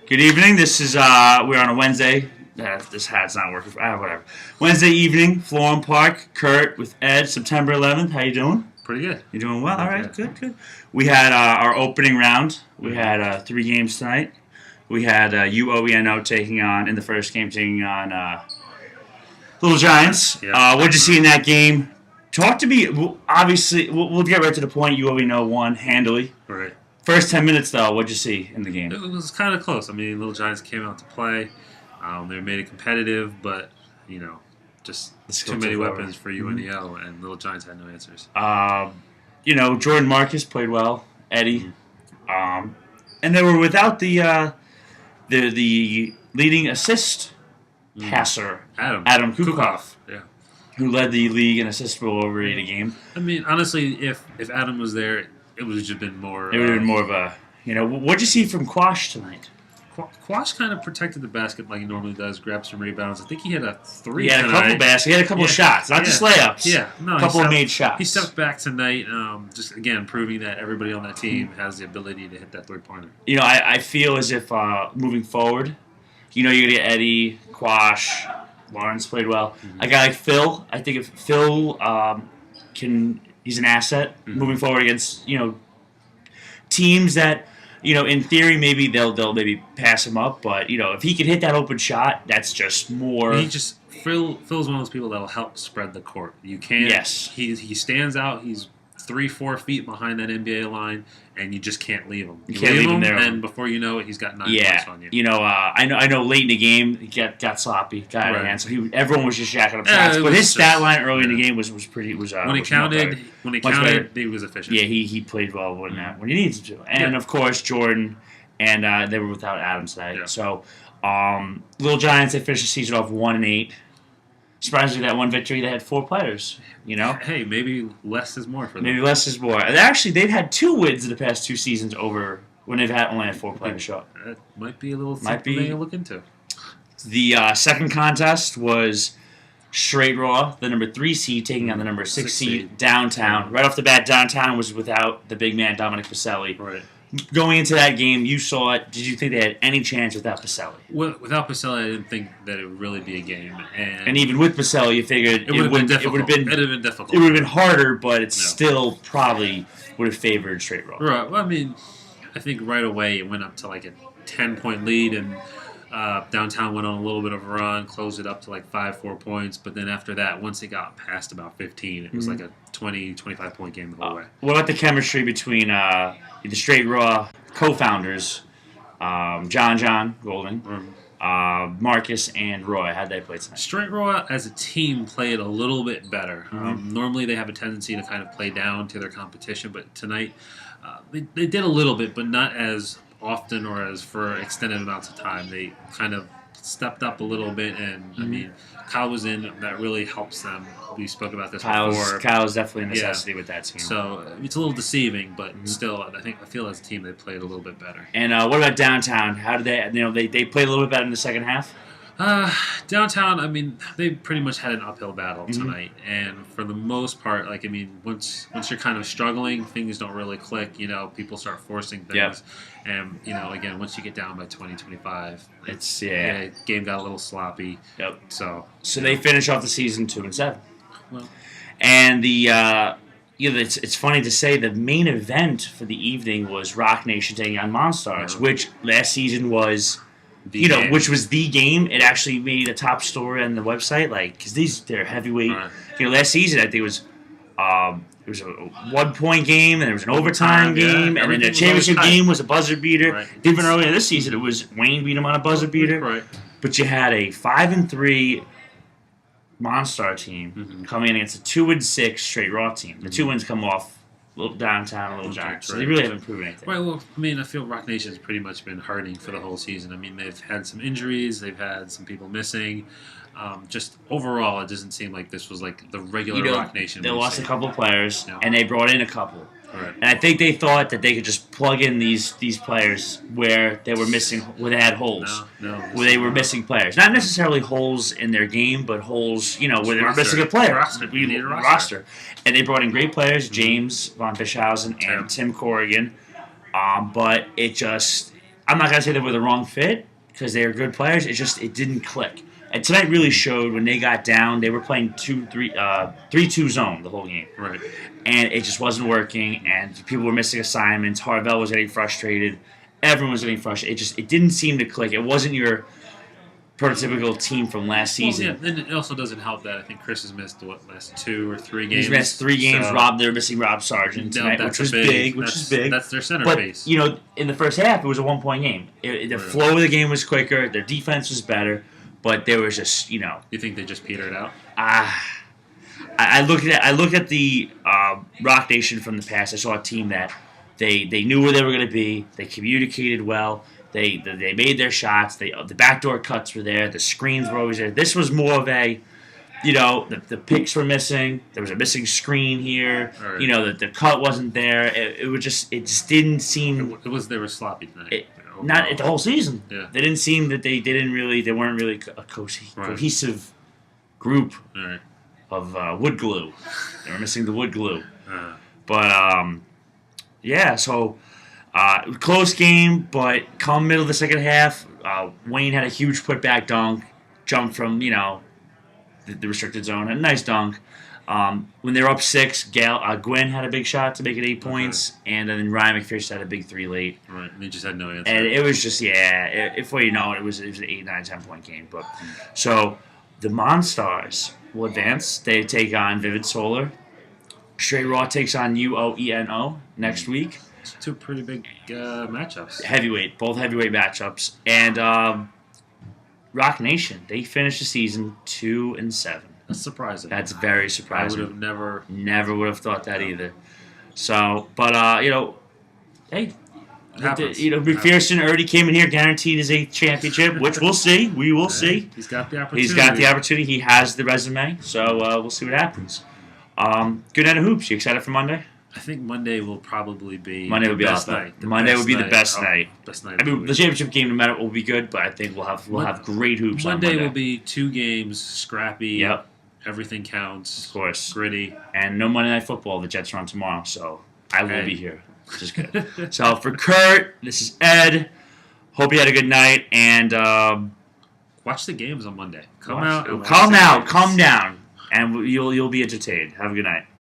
Good evening. This is we're on a Wednesday. This hat's not working. Whatever. Wednesday evening, Florham Park. Kurt with Ed. September 11th. How you doing? Pretty good. You doing well? All right. Good. We had our opening round. We had 3 games tonight. We had UOENO taking on in the first game taking on Little Giants. Yeah. What'd you see in that game? Talk to me. Obviously, we'll get right to the point. UOENO won handily. Right. First 10 minutes, though, what'd you see in the game? It was kind of close. I mean, Little Giants came out to play. They made it competitive, but, just too many weapons for UNEO, and Little Giants had no answers. Jordan Marcus played well. Eddie. And they were without the leading assist passer, Adam Kukoff, who led the league in assists for over 8 a game. I mean, honestly, if Adam was there, it would have just been more... It would have been more of a... what'd you see from Quash tonight? Quash kind of protected the basket like he normally does, grabbed some rebounds. I think he had a 3 He had tonight. a couple baskets. He had a couple shots, not just layups. Yeah, no, a couple of made shots. He stepped back tonight, just again proving that everybody on that team has the ability to hit that 3-pointer. I feel as if moving forward, you're going to get Eddie, Quash, Lawrence played well. Mm-hmm. A guy like Phil, I think if Phil he's an asset moving forward against, teams that, in theory maybe they'll maybe pass him up, but if he could hit that open shot, that's just more. Phil's one of those people that'll help spread the court. You can't. Yes. He stands out. He's 3-4 feet behind that NBA line, and you just can't leave him. You can't leave him there, and before you know it, he's got 9 points on you. I know. Late in the game, he got sloppy, got out of hand. So everyone was just jacking up shots. But his stat line early in the game was pretty. When he counted, he was efficient. Yeah, he played well when he needed to. And of course, Jordan, and they were without Adams tonight. Yeah. So, Little Giants, they finished the season off 1-8. Surprisingly, that one victory, they had 4 players. Hey, maybe less is more for them. Maybe less is more. And actually, they've had 2 wins in the past 2 seasons over when they've only had 4 players show up. That might be a little something to look into. The second contest was Straight Raw, the number 3 seed, taking on the number 6 seed, Downtown. Right off the bat, Downtown was without the big man, Dominic Pacelli. Right. Going into that game, you saw it. Did you think they had any chance without Pacelli? Without Pacelli, I didn't think that it would really be a game. And even with Pacelli, you figured it would have been difficult. It would have been harder, but it still probably would have favored Straight Raw. Right. Well, I mean, I think right away it went up to like a 10-point lead, and Downtown went on a little bit of a run, closed it up to like 5-4 points. But then after that, once it got past about 15, it was like a 20-25-point game the whole way. What about the chemistry between the Straight Raw co-founders, John Golden, Marcus, and Roy? How'd they play tonight? Straight Raw as a team played a little bit better. Normally they have a tendency to kind of play down to their competition, but tonight they did a little bit, but not as often or as for extended amounts of time. They kind of stepped up a little bit, and I mean, Kyle was in. That really helps them. We spoke about this before. Kyle's definitely a necessity with that team. So it's a little deceiving, but still, I feel as a team they played a little bit better. And what about Downtown? How did they? They played a little bit better in the second half. Downtown, I mean, they pretty much had an uphill battle tonight, and for the most part, once you're kind of struggling, things don't really click. People start forcing things, and again, once you get down by 20, 25, game got a little sloppy. Yep. So they finish off the season 2-7. Well, and it's funny to say the main event for the evening was Rock Nation taking on Monstars, which last season was. Which was the game. It actually made a top story on the website, because they're heavyweight. Right. Last season I think it was a 1-point game, and there was an overtime game, and then the championship game was a buzzer beater. Right. Even earlier this season, it was Wayne beat him on a buzzer beater. Right. But you had a 5-3 Monstar team coming in against a 2-6 Straight Raw team. The 2 wins come off. Little Downtown, Little Giants. So they really haven't proven anything. Right, well, I mean, I feel Rock Nation's pretty much been hurting for the whole season. I mean, they've had some injuries, they've had some people missing. Just overall, it doesn't seem like this was like the regular Rock Nation. They lost a couple of players, and they brought in a couple. Right. And I think they thought that they could just plug in these players where they were missing, where they had holes. Where they were missing players. Not necessarily holes in their game, but holes, where they were missing a player. Roster. And they brought in great players, James von Bischhausen and Tim Corrigan. But it just, I'm not gonna say they were the wrong fit because they are good players. It didn't click. And tonight really showed when they got down. They were playing 3-2 zone the whole game, Right. and it just wasn't working. And people were missing assignments. Harvell was getting frustrated. Everyone was getting frustrated. It didn't seem to click. It wasn't your prototypical team from last season. Well, yeah, and it also doesn't help that I think Chris has missed last 2 or 3 games. He's missed 3 games. So They're missing Rob Sargent tonight, that's which is big. Which is big. That's their centerpiece. But in the first half, it was a 1-point game. The flow of the game was quicker. Their defense was better, but there was just You think they just petered out? I looked at the Rock Nation from the past. I saw a team that they knew where they were going to be. They communicated well. They made their shots. The backdoor cuts were there. The screens were always there. This was more of a, the picks were missing. There was a missing screen here. Right. The cut wasn't there. It just didn't seem. They were sloppy tonight. Not the whole season. Yeah. They didn't seem that they weren't really a cohesive group Right. of wood glue. They were missing the wood glue. Uh, But yeah, so close game, but come middle of the second half, Wayne had a huge putback dunk, jumped from the restricted zone, a nice dunk. When they were up 6, Gwen had a big shot to make it 8 points, and then Ryan McPherson had a big 3 late. right. And they just had no answer. And it was just before you know it, it was an 8, 9, 10 point game. But so the Monstars will advance. They take on Vivid Solar. Straight Raw takes on UOENO next week. It's 2 pretty big matchups. Both heavyweight matchups. And Rock Nation, they finished the season 2-7. That's surprising. That's very I would surprising. have Never would have thought that either. So, but hey, Happens. McPherson already came in here, guaranteed his 8th championship, which we'll see. We will see. He's got the opportunity. He's got the opportunity. He has the resume. So we'll see what happens. Good night of hoops. You excited for Monday? I think Monday will probably be Monday will be best awesome. night. Monday will be the best night. Best night. I mean, the championship game, no matter what, will be good, but I think we'll have great hoops Monday on Monday. will be 2 games, scrappy. Yep, Everything counts. of course. Gritty. And no Monday Night Football. The Jets are on tomorrow, so I will be here, which is good. So for Kurt, this is Ed. Hope you had a good night, and Watch the games on Monday. calm down, and you'll be entertained. Have a good night.